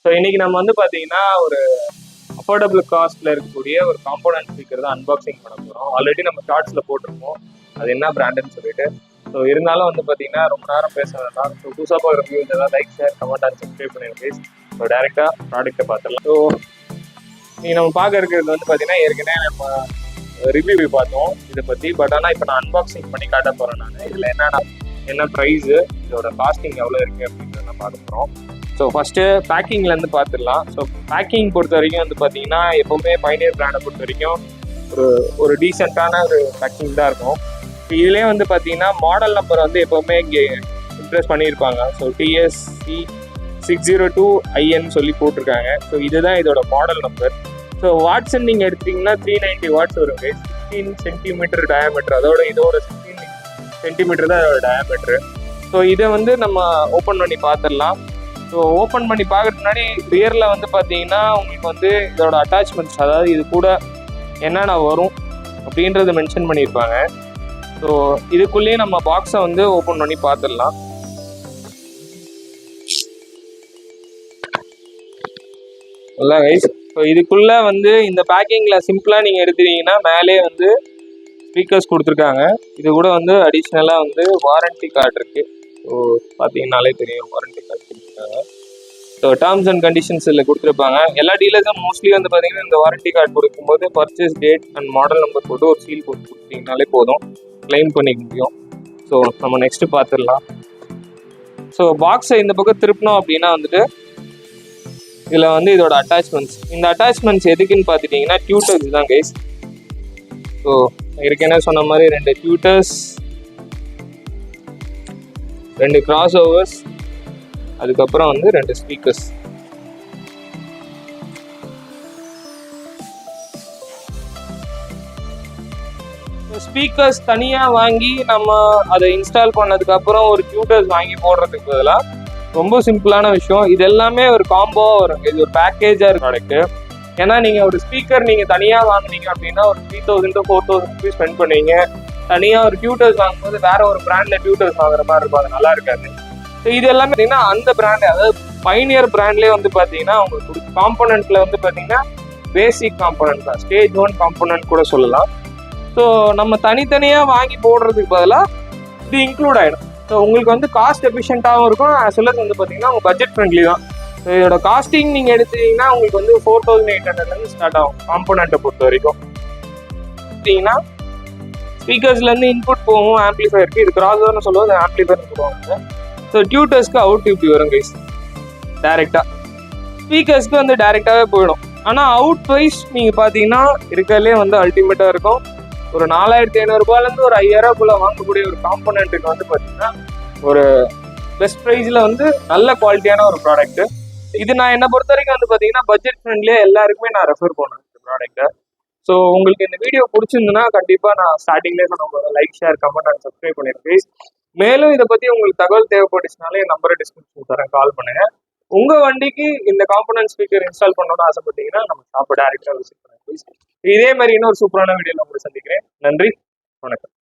So இன்னைக்கு நம்ம வந்து பார்த்தீங்கன்னா ஒரு அஃபோர்டபுள் காஸ்ட்ல இருக்கக்கூடிய ஒரு காம்போனன்ட் ஸ்பீக்கர் தான் அன்பாக்சிங் பண்ண போகிறோம். ஆல்ரெடி நம்ம ஷார்ட்ஸில் போட்டிருக்கோம் அது என்ன பிராண்டுன்னு சொல்லிட்டு. ஸோ இருந்தாலும் வந்து பார்த்தீங்கன்னா ரொம்ப நேரம் பேச வேண்டாம். ஸோ புதுசாக போகிற ரிவ்யூஸ் எல்லாம் like share comment and subscribe பண்ணிடுங்க. ஸோ டேரெக்டாக ப்ராடக்ட்டை பார்த்துடலாம். ஸோ நீங்கள் நம்ம பார்க்க இருக்கிறது வந்து பார்த்தீங்கன்னா ஏற்கனவே நம்ம ரிவ்யூ பார்த்தோம் இதை பற்றி. பட் ஆனால் இப்போ நான் அன்பாக்சிங் பண்ணி காட்ட போகிறேன். நான் இதில் என்ன ப்ரைஸு, இதோட காஸ்டிங் எவ்வளோ இருக்குது அப்படின்றத பார்க்க போகிறோம். ஸோ ஃபஸ்ட்டு பேக்கிங்லேருந்து பார்த்துடலாம். ஸோ பேக்கிங் பொறுத்த வரைக்கும் வந்து பார்த்தீங்கன்னா எப்போவுமே பைனியர் பிராண்டை பொறுத்த வரைக்கும் ஒரு டீசெண்டான ஒரு பேக்கிங் தான் இருக்கும். இதுலேயே வந்து பார்த்தீங்கன்னா மாடல் நம்பர் வந்து எப்போவுமே இங்கே இம்ப்ரெஸ் பண்ணியிருப்பாங்க. ஸோ TSC 602IN சொல்லி போட்டிருக்காங்க. ஸோ இதுதான் இதோட மாடல் நம்பர். ஸோ வாட்ஸ்ன்னு நீங்கள் எடுத்துட்டிங்கன்னா 390 வாட்ஸ் வருங்க. 16 சென்டிமீட்டர் டயாமீட்டர், இதோட 16 சென்டிமீட்டர் தான் இதோட டயாமீட்டரு. ஸோ இதை வந்து நம்ம ஓப்பன் பண்ணி பார்த்துடலாம். ஸோ ஓப்பன் பண்ணி பார்க்கறதுக்கு முன்னாடி ரியரில் வந்து பார்த்தீங்கன்னா உங்களுக்கு வந்து இதோட அட்டாச்மெண்ட்ஸ், அதாவது இது கூட என்னென்ன வரும் அப்படின்றத மென்ஷன் பண்ணியிருப்பாங்க. ஸோ இதுக்குள்ளேயே நம்ம பாக்ஸை வந்து ஓப்பன் பண்ணி பார்த்துடலாம். நல்லா கைஸ். ஸோ இதுக்குள்ளே வந்து இந்த பேக்கிங்கில் சிம்பிளாக நீங்கள் எடுத்துட்டீங்கன்னா மேலே வந்து ஸ்பீக்கர்ஸ் கொடுத்துருக்காங்க. இது கூட வந்து அடிஷ்னலாக வந்து வாரண்டி கார்டு இருக்குது. ஸோ பார்த்தீங்கன்னாலே தெரியும் வாரண்டி கார்டு கொடுத்துருக்காங்க. ஸோ டேர்ம்ஸ் அண்ட் கண்டிஷன்ஸ் இதில் கொடுத்துருப்பாங்க. எல்லா டீலர்ஸும் மோஸ்ட்லி வந்து பார்த்தீங்கன்னா இந்த வாரண்டி கார்டு கொடுக்கும்போது purchase date and model number போட்டு ஒரு சீல் போட்டு கொடுத்தீங்கனாலே போதும், கிளைம் பண்ணிக்க முடியும். ஸோ நம்ம நெக்ஸ்ட்டு பார்த்துடலாம். ஸோ பாக்ஸை இந்த பக்கம் திருப்பினோம் அப்படின்னா வந்துட்டு இதில் வந்து இதோட அட்டாச்மெண்ட்ஸ், இந்த அட்டாச்மெண்ட்ஸ் எதுக்குன்னு பார்த்துட்டிங்கன்னா டியூட்டர்ஸ் தான் கைஸ். ஸோ ஏற்கனவே சொன்ன மாதிரி 2 டியூட்டர்ஸ், 2 கிராஸ் ஓவர்ஸ், அதுக்கப்புறம் வந்து 2 ஸ்பீக்கர்ஸ். ஸ்பீக்கர்ஸ் தனியாக வாங்கி நம்ம அதை இன்ஸ்டால் பண்ணதுக்கப்புறம் ஒரு டியூட்டர்ஸ் வாங்கி போடுறதுக்கு பதிலாக ரொம்ப சிம்பிளான விஷயம். இது எல்லாமே ஒரு காம்போவாக வரும். இது ஒரு பேக்கேஜாக இருக்க ப்ராடக்ட்டு. ஏன்னா நீங்கள் ஒரு ஸ்பீக்கர் நீங்கள் தனியாக வாங்கினீங்க அப்படின்னா ஒரு 3000 to 4000 ருபீஸ் ஸ்பெண்ட் பண்ணுவீங்க. தனியாக ஒரு டியூட்டர்ஸ் வாங்கும்போது வேற ஒரு பிராண்டில் டியூட்டர்ஸ் வாங்குற மாதிரி இருக்கும், அது நல்லா இருக்காது. ஸோ இது எல்லாமே பார்த்தீங்கன்னா அந்த பிராண்டு, அதாவது பைனியர் பிராண்ட்லேயே வந்து பார்த்தீங்கன்னா உங்களுக்கு காம்போனன்ட்ல வந்து பார்த்தீங்கன்னா பேசிக் காம்போனன்ட் தான், ஸ்டேஜ் 1 காம்போனன்ட் கூட சொல்லலாம். ஸோ நம்ம தனித்தனியாக வாங்கி போடுறதுக்கு பதிலாக இது இன்க்ளூட் ஆகிடும். ஸோ உங்களுக்கு வந்து காஸ்ட் எஃபிஷியண்ட்டாகவும் இருக்கும், as well as வந்து பார்த்தீங்கன்னா உங்கள் பட்ஜெட் ஃப்ரெண்ட்லி தான். ஸோ இதோட காஸ்டிங் நீங்கள் எடுத்தீங்கன்னா உங்களுக்கு வந்து 4800 ஸ்டார்ட் ஆகும் காம்போனண்ட்டை பொறுத்த வரைக்கும். பார்த்தீங்கன்னா ஸ்பீக்கர்ஸ்லேருந்து இன்புட் போகும் ஆம்பிளிஃபயருக்கு, இது கிராஸ்ஓவர்னு சொல்லுவோம், ஆம்பிளிஃபயர்னு சொல்லுவாங்க. ஸோ டியூட்டர்ஸ்க்கு அவுட் இப்படி வரும் கைஸ், டேரெக்டாக. ஸ்பீக்கர்ஸ்க்கு வந்து டேரெக்டாகவே போயிடும். ஆனால் அவுட் வைஸ் நீங்கள் பார்த்தீங்கன்னா இருக்கிறதுலே வந்து அல்டிமேட்டாக இருக்கும். ஒரு 4500 ரூபாயிலேருந்து ஒரு 5000 ரூபாய்க்குள்ள வாங்கக்கூடிய ஒரு காம்போனண்ட்டுக்கு வந்து பார்த்தீங்கன்னா ஒரு பெஸ்ட் ப்ரைஸில் வந்து நல்ல குவாலிட்டியான ஒரு ப்ராடக்ட்டு. இது நான் என்னை பொறுத்த வரைக்கும் வந்து பார்த்தீங்கன்னா பட்ஜெட் ஃப்ரெண்ட்லியே எல்லாருக்குமே நான் ரெஃபர் பண்ணுவேன் இந்த ப்ராடக்ட்டை. ஸோ உங்களுக்கு இந்த வீடியோ பிடிச்சிருந்துன்னா கண்டிப்பாக நான் ஸ்டார்டிங்லேயே சொன்ன like share comment and subscribe பண்ணியிருக்கேன். மேலும் இதை பற்றி உங்களுக்கு தகவல் தேவைப்பட்டுச்சுனாலே என் நம்பரை டிஸ்கிரிப்ஷன் தரேன், கால் பண்ணுங்கள். உங்கள் வண்டிக்கு இந்த காம்போனன்ட் ஸ்பீக்கர் இன்ஸ்டால் பண்ணணும்னு ஆசைப்பட்டீங்கன்னா நம்ம ஷாப்பை டேரெக்டாக விசிட் பண்ணுங்க. இதே மாதிரி இன்னொரு சூப்பரான வீடியோவில் உங்களை சந்திக்கிறேன். நன்றி, வணக்கம்.